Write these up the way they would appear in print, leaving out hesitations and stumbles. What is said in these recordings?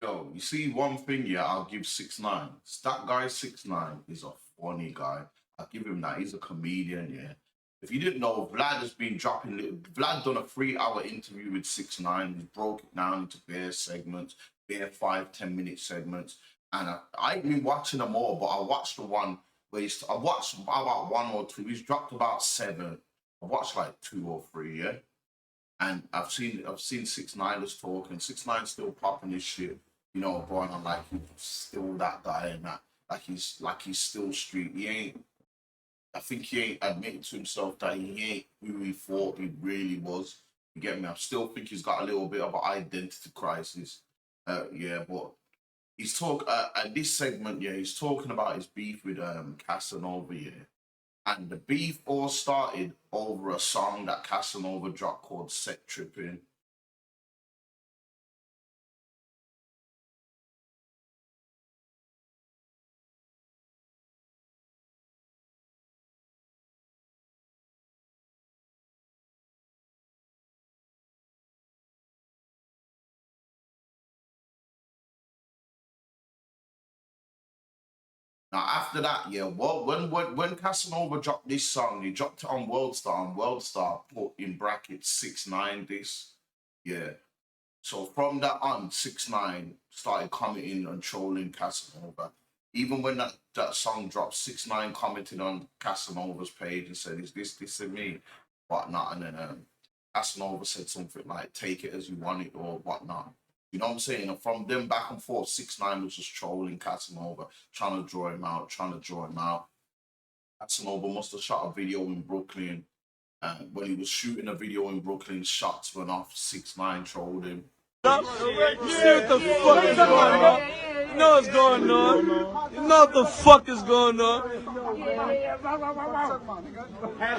Yo, you see one thing, yeah, I'll give 6ix9ine. That guy 6ix9ine is a funny guy. I'll give him that. He's a comedian, yeah. If you didn't know, Vlad has been dropping Vlad done a 3 hour interview with 6ix9ine. He broke it down into bare segments, bare 5, 10 minute segments. And I ain't been watching them all, but I watched the one where I watched about one or two. He's dropped about seven. I watched like two or three, yeah. And I've seen 6ix9ine talking. 6ix9ine still popping his shit, going on like he's still that guy and that. Like he's still street. He ain't. I think he ain't admitted to himself that he ain't who he thought he really was. You get me? I still think he's got a little bit of an identity crisis. Yeah, but he's at this segment. Yeah, he's talking about his beef with Casanova. Yeah, and the beef all started over a song that Casanova dropped called "Set Tripping." Now after that, yeah, well, when Casanova dropped this song, he dropped it on Worldstar, and Worldstar put in brackets 6ix9ine this, yeah. So from that on, 6ix9ine started commenting and trolling Casanova. Even when that song dropped, 6ix9ine commented on Casanova's page and said, "Is this and me?" whatnot, and then Casanova said something like, "Take it as you want it" or whatnot. You know what I'm saying? And from them back and forth, 6ix9ine was just trolling Casanova, trying to draw him out, trying to draw him out. Casanova must have shot a video in Brooklyn. And when he was shooting a video in Brooklyn, shots went off. 6ix9ine trolled him. You see what the fuck is going on? You know what's going on? You know what the fuck is going on?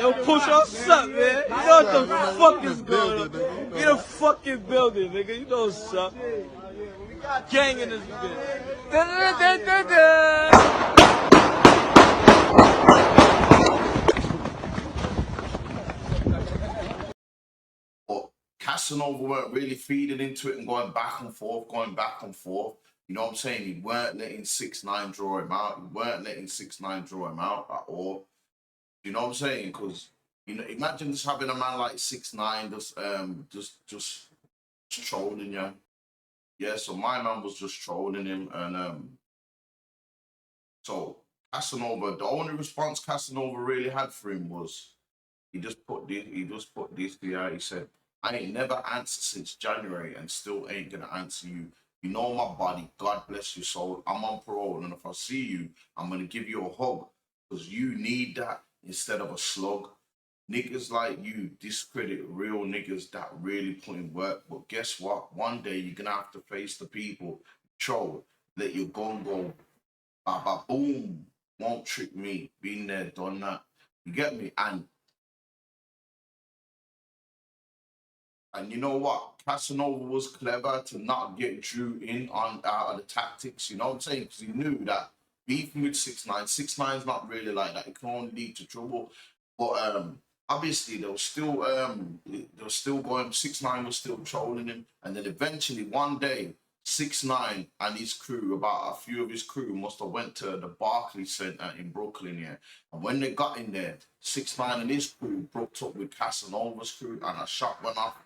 Yo, push what's up, man? You know what the fuck is going on? We the fucking building, nigga. You know what's up? Gang in this bitch. But Casanova weren't really feeding into it and going back and forth, going back and forth. You know what I'm saying? He weren't letting 6ix9ine draw him out. He weren't letting 6ix9ine draw him out at all. You know what I'm saying? Because imagine just having a man like 6ix9ine just trolling you. Yeah, so my man was just trolling him, and so Casanova, the only response Casanova really had for him was he just put this yeah, he said, "I ain't never answered since January and still ain't gonna answer you. You know my body, God bless your soul. I'm on parole, and if I see you, I'm gonna give you a hug because you need that instead of a slug. Niggas like you discredit real niggas that really put in work. But guess what? One day you're gonna have to face the people. Troll, let your gun go. Ba ba boom. Won't trick me. Been there, done that. You get me? And you know what? Casanova was clever to not get Drew in on out of the tactics. You know what I'm saying? Because he knew that beefing with 6ix9ine, 6ix9ine's not really like that. It can only lead to trouble. But obviously they were still going. 6ix9ine was still trolling him, and then eventually one day, 6ix9ine and his crew, about a few of his crew, must have went to the Barclays Center in Brooklyn, yeah. And when they got in there, 6ix9ine and his crew broke up with Casanova's crew, and a shot went off.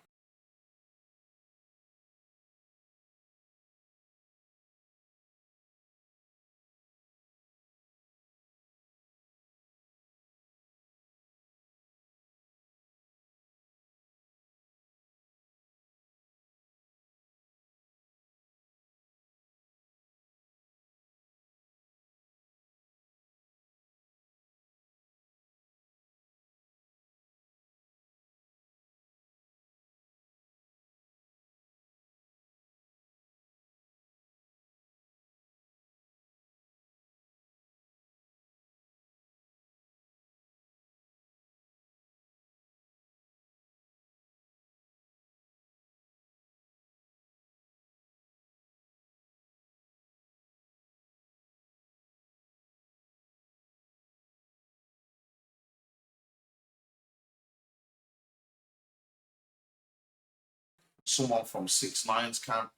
Someone from 6ix9ine's camp.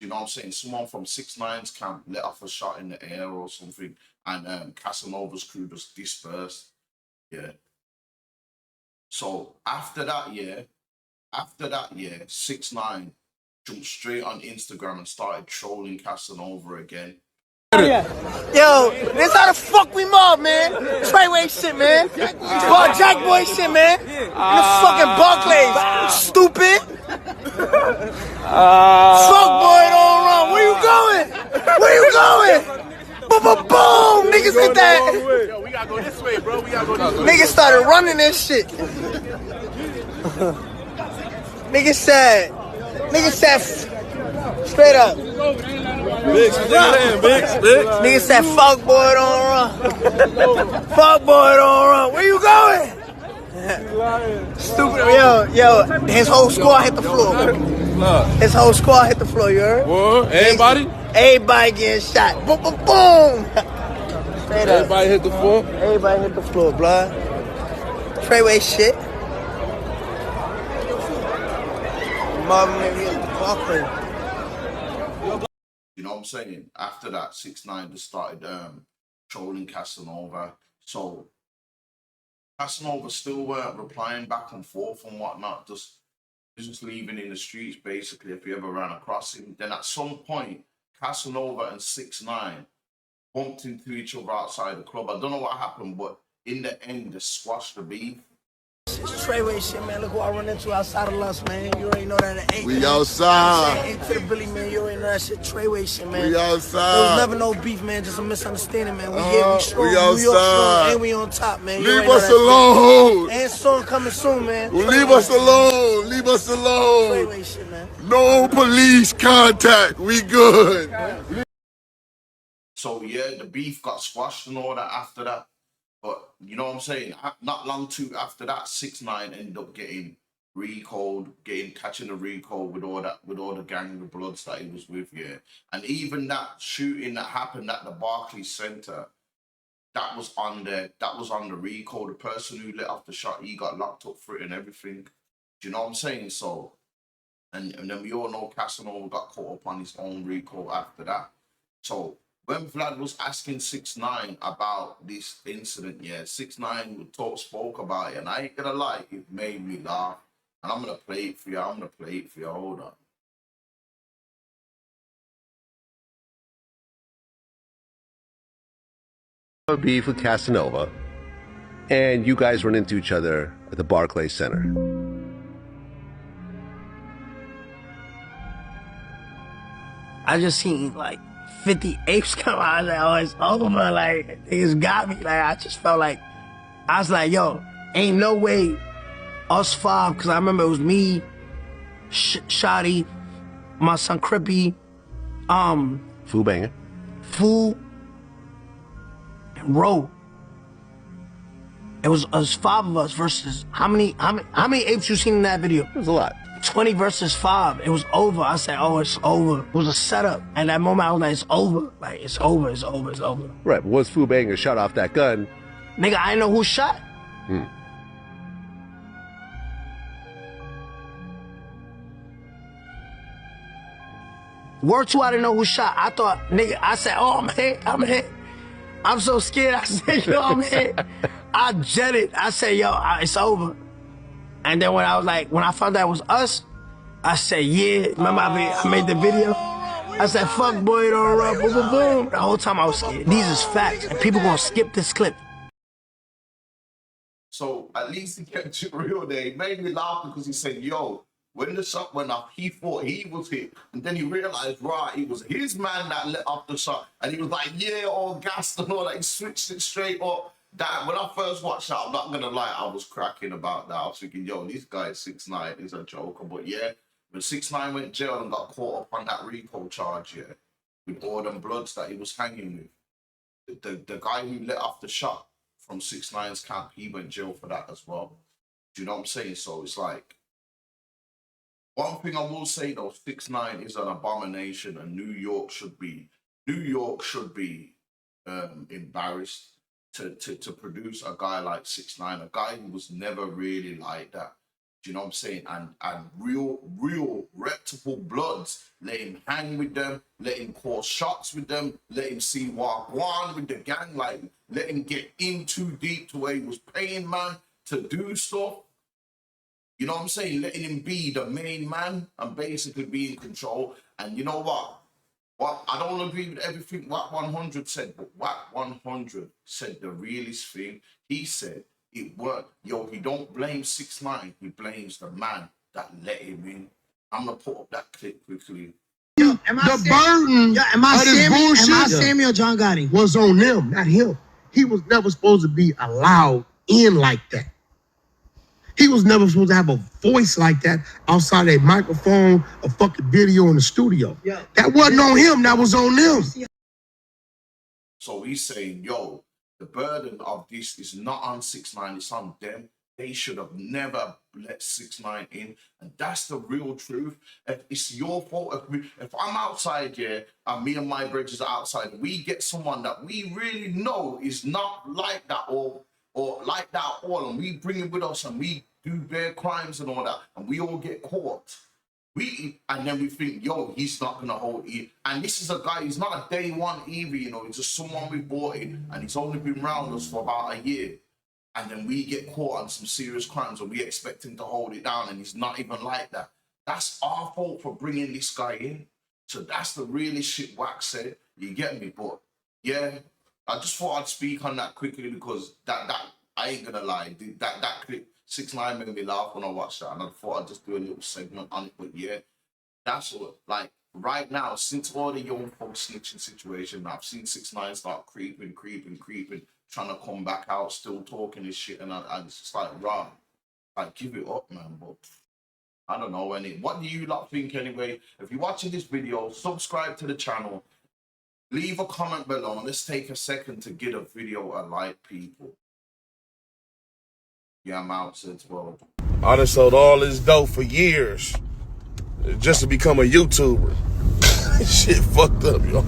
You know what I'm saying? Someone from 6IX's camp let off a shot in the air or something, and Casanova's crew just dispersed. Yeah. So after that year, 6IX9 jumped straight on Instagram and started trolling Casanova again. Yo, this how the fuck we mob, man. Treyway shit, man. Jack Boy shit, man. In the fucking Barclays. Stupid. Fuck boy, don't run. Where you going? Where you going? Boom, boom, boom. Niggas hit that. Yo, we gotta go this way, bro. We gotta go this way. Niggas started running this shit. Niggas said, straight up. Niggas said, fuck boy, don't run. Fuck boy, don't run. Where you going? Stupid. Yo, his whole squad hit the floor. His whole squad hit the floor, you heard? What? Everybody? Everybody getting shot. Boom, boom, boom. Straight up. Everybody hit the floor? Everybody hit the floor, blood. Treyway shit. Mama made me Barclays. You know what I'm saying? After that, 6IX just started trolling Casanova. So Casanova still weren't replying back and forth and whatnot, just leaving in the streets basically if you ever ran across him. Then at some point, Casanova and 6IX bumped into each other outside the club. I don't know what happened, but in the end, they squashed the beef. It's Treyway shit, man. Look who I run into outside of Lust, man. You already know that it ain't. We outside. Into the Billy, man. You already know that shit. Treyway shit, man. We There outside. was never no beef, man. Just a misunderstanding, man. We here, we strong. We New York strong, outside. and we on top, man. You Leave already know us that alone. shit. And song coming soon, man. Leave us alone. Leave us alone. Treyway shit, man. No police contact. We good. So yeah, the beef got squashed and all that after that. But you know what I'm saying? Not long too after that, 6IX ended up getting recalled, catching a recall with all the gang of bloods that he was with, yeah. And even that shooting that happened at the Barclays Center, that was on the recall. The person who let off the shot, he got locked up for it and everything. Do you know what I'm saying? So, and then we all know Casanova got caught up on his own recall after that. So when Vlad was asking 6IX about this incident, yeah, 6IX spoke about it, and I ain't gonna lie, it made me laugh. And I'm gonna play it for you. Hold on. Beef with Casanova, and you guys run into each other at the Barclays Center. I just seen like 50 apes come out. I was like, oh, it's over. Like, niggas got me. Like, I just felt like, I was like, yo, ain't no way us five, because I remember it was me, Shotty, my son Crippy, Foo Banger. Fool, and Ro. It was us five of us versus how many apes you seen in that video? It was a lot. 20 versus 5. It was over. I said, oh, it's over. It was a setup. And that moment I was like, it's over. Like, it's over, it's over, it's over. Right, but once Foo Banger shot off that gun, Nigga, I didn't know who shot. Word 2, I didn't know who shot. I thought, nigga, I said, oh, I'm hit. I'm so scared. I said, yo, I'm hit. I jetted. I said, yo, it's over. And then when I found out it was us, I said, yeah. Remember I made the video? I said, fuck boy, don't run, boom, boom, boom. The whole time I was scared. These is facts, and people gonna skip this clip. So at least he kept it real there. He made me laugh because he said, yo, when the shot went off, he thought he was hit. And then he realized, right, it was his man that let off the shot. And he was like, yeah, all gassed and all that. He switched it straight up. That when I first watched that, I'm not gonna lie, I was cracking about that. I was thinking, yo, this guy 6IX is a joker. But yeah, when 6IX went jail and got caught up on that recall charge, yeah, with all them bloods that he was hanging with, the guy who let off the shot from 6IX's camp, he went jail for that as well. Do you know what I'm saying? So it's like, one thing I will say though, 6IX is an abomination, and New York should be embarrassed to produce a guy like 6IX, a guy who was never really like that. Do you know what I'm saying? And real reputable bloods, let him hang with them, let him call shots with them, let him see what on with the gang, like let him get in too deep to where he was paying man to do stuff. You know what I'm saying? Letting him be the main man and basically be in control. And you know what? Well, I don't agree with everything Wack 100 said, but Wack 100 said the realest thing. He said it worked. Yo, he don't blame 6ix9ine. He blames the man that let him in. I'm gonna put up that clip quickly. Yo, The burden am I of this bullshit Am I Sammy or John Gotti? was on them, not him. He was never supposed to be allowed in like that. He was never supposed to have a voice like that outside a microphone, a fucking video in the studio. Yeah. That wasn't on him, that was on them. So he's saying, yo, the burden of this is not on 6ix9ine, it's on them. They should have never let 6ix9ine in. And that's the real truth. If it's your fault, if I'm outside here and me and my bridges are outside, we get someone that we really know is not like that or like that at all, and we bring him with us and we do bare crimes and all that, and we all get caught. And then we think, yo, he's not gonna hold it. And this is a guy, he's not a day one either, you know, he's just someone we brought in, and he's only been around us for about a year. And then we get caught on some serious crimes and we expect him to hold it down, and he's not even like that. That's our fault for bringing this guy in. So that's the realest shit Wack said. You get me? But yeah, I just thought I'd speak on that quickly because that I ain't gonna lie, that clip 6ix9ine made me laugh when I watched that, and I thought I'd just do a little segment on it. But yeah, that's what, like, right now, since all the young folks snitching situation, I've seen 6ix9ine start creeping, trying to come back out, still talking this shit, and it's just like, rah, like, give it up, man. But I don't know any. What do you lot think anyway? If you're watching this video, subscribe to the channel, leave a comment below, and let's take a second to get a video a like, people. Yeah, I'm out, since well. I done sold all this dope for years just to become a YouTuber. Shit fucked up, y'all.